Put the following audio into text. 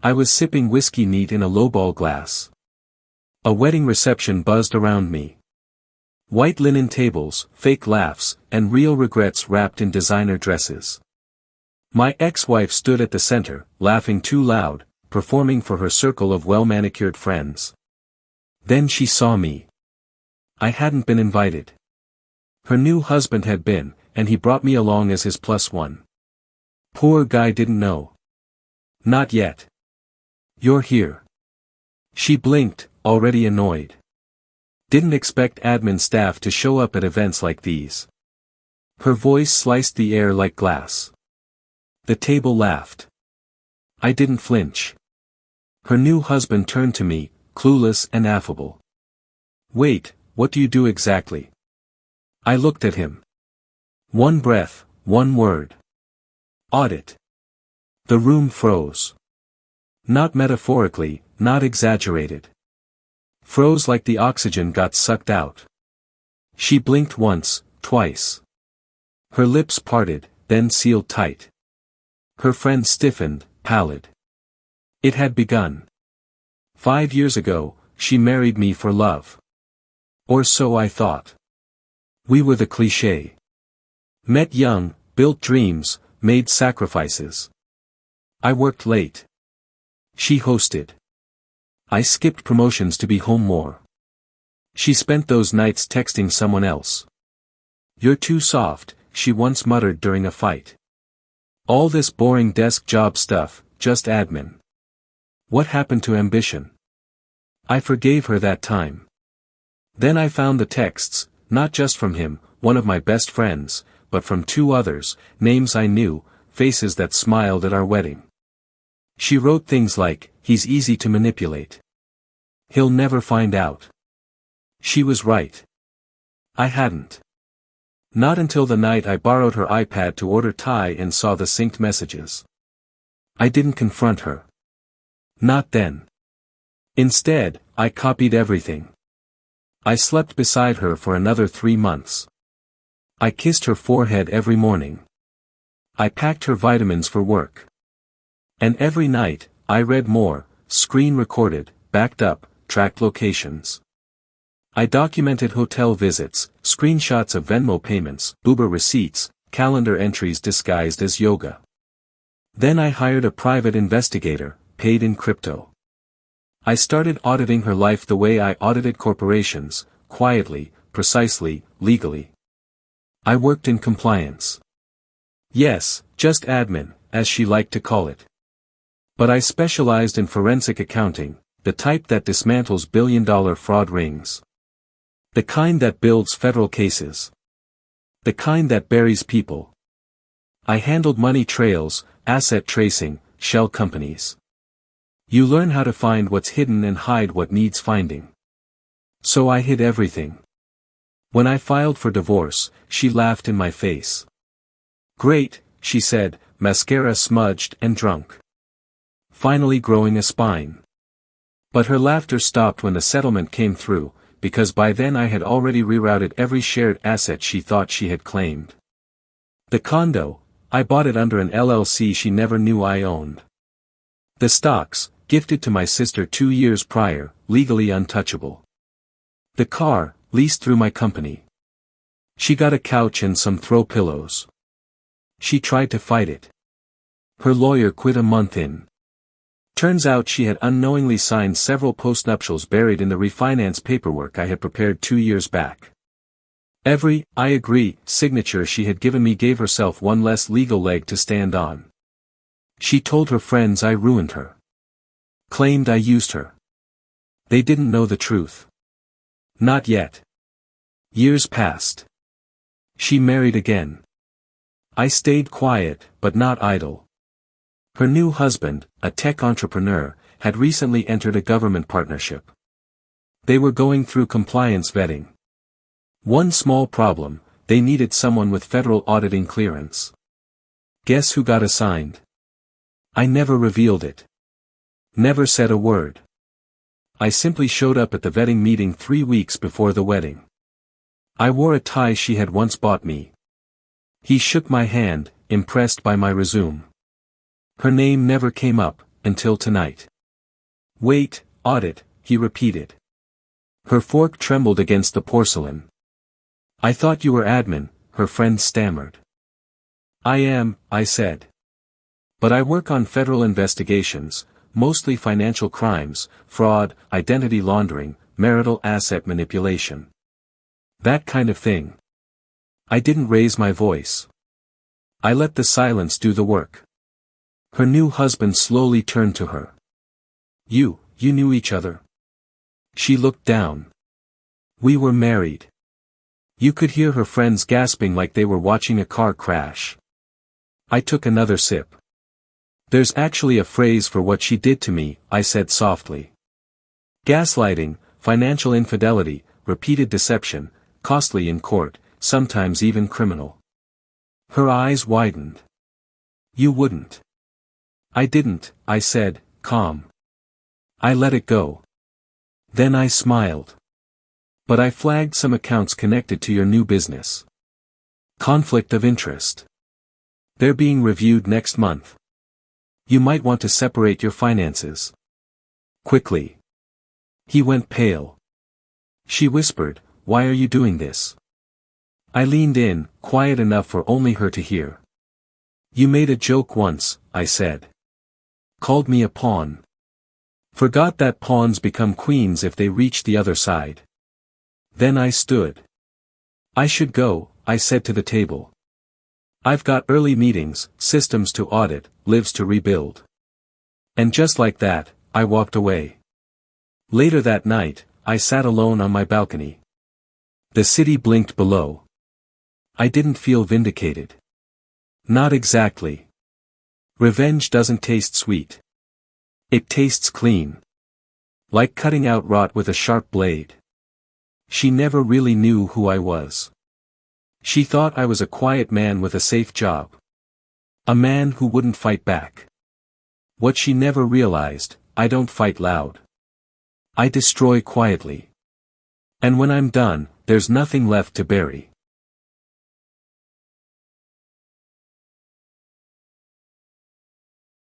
I was sipping whiskey neat in a lowball glass. A wedding reception buzzed around me. White linen tables, fake laughs, and real regrets wrapped in designer dresses. My ex-wife stood at the center, laughing too loud, performing for her circle of well-manicured friends. Then she saw me. I hadn't been invited. Her new husband had been, and he brought me along as his plus one. Poor guy didn't know. Not yet. You're here. She blinked, already annoyed. Didn't expect admin staff to show up at events like these. Her voice sliced the air like glass. The table laughed. I didn't flinch. Her new husband turned to me, clueless and affable. Wait, what do you do exactly? I looked at him. One breath, one word. Audit. The room froze. Not metaphorically, not exaggerated. Froze like the oxygen got sucked out. She blinked once, twice. Her lips parted, then sealed tight. Her friend stiffened, pallid. It had begun. 5 years ago, she married me for love. Or so I thought. We were the cliché. Met young, built dreams, made sacrifices. I worked late. She hosted. I skipped promotions to be home more. She spent those nights texting someone else. You're too soft, she once muttered during a fight. All this boring desk job stuff, just admin. What happened to ambition? I forgave her that time. Then I found the texts, not just from him, one of my best friends, but from 2 others, names I knew, faces that smiled at our wedding. She wrote things like, he's easy to manipulate. He'll never find out. She was right. I hadn't. Not until the night I borrowed her iPad to order Thai and saw the synced messages. I didn't confront her. Not then. Instead, I copied everything. I slept beside her for another 3 months. I kissed her forehead every morning. I packed her vitamins for work. And every night, I read more, screen recorded, backed up, tracked locations. I documented hotel visits, screenshots of Venmo payments, Uber receipts, calendar entries disguised as yoga. Then I hired a private investigator, paid in crypto. I started auditing her life the way I audited corporations, quietly, precisely, legally. I worked in compliance. Yes, just admin, as she liked to call it. But I specialized in forensic accounting, the type that dismantles billion-dollar fraud rings. The kind that builds federal cases. The kind that buries people. I handled money trails, asset tracing, shell companies. You learn how to find what's hidden and hide what needs finding. So I hid everything. When I filed for divorce, she laughed in my face. Great, she said, mascara smudged and drunk. Finally growing a spine. But her laughter stopped when the settlement came through, because by then I had already rerouted every shared asset she thought she had claimed. The condo, I bought it under an LLC she never knew I owned. The stocks, gifted to my sister 2 years prior, legally untouchable. The car, leased through my company. She got a couch and some throw pillows. She tried to fight it. Her lawyer quit a month in. Turns out she had unknowingly signed several postnuptials buried in the refinance paperwork I had prepared 2 years back. Every, I agree, signature she had given me gave herself one less legal leg to stand on. She told her friends I ruined her. Claimed I used her. They didn't know the truth. Not yet. Years passed. She married again. I stayed quiet, but not idle. Her new husband, a tech entrepreneur, had recently entered a government partnership. They were going through compliance vetting. One small problem, they needed someone with federal auditing clearance. Guess who got assigned? I never revealed it. Never said a word. I simply showed up at the vetting meeting 3 weeks before the wedding. I wore a tie she had once bought me. He shook my hand, impressed by my resume. Her name never came up, until tonight. Wait, audit, he repeated. Her fork trembled against the porcelain. I thought you were admin, her friend stammered. I am, I said. But I work on federal investigations, mostly financial crimes, fraud, identity laundering, marital asset manipulation. That kind of thing. I didn't raise my voice. I let the silence do the work. Her new husband slowly turned to her. You knew each other? She looked down. We were married. You could hear her friends gasping like they were watching a car crash. I took another sip. There's actually a phrase for what she did to me, I said softly. Gaslighting, financial infidelity, repeated deception, costly in court, sometimes even criminal. Her eyes widened. You wouldn't. I didn't, I said, calm. I let it go. Then I smiled. But I flagged some accounts connected to your new business. Conflict of interest. They're being reviewed next month. You might want to separate your finances. Quickly. He went pale. She whispered, why are you doing this? I leaned in, quiet enough for only her to hear. You made a joke once, I said. Called me a pawn. Forgot that pawns become queens if they reach the other side. Then I stood. I should go, I said to the table. I've got early meetings, systems to audit, lives to rebuild. And just like that, I walked away. Later that night, I sat alone on my balcony. The city blinked below. I didn't feel vindicated. Not exactly. Revenge doesn't taste sweet. It tastes clean. Like cutting out rot with a sharp blade. She never really knew who I was. She thought I was a quiet man with a safe job. A man who wouldn't fight back. What she never realized, I don't fight loud. I destroy quietly. And when I'm done, there's nothing left to bury.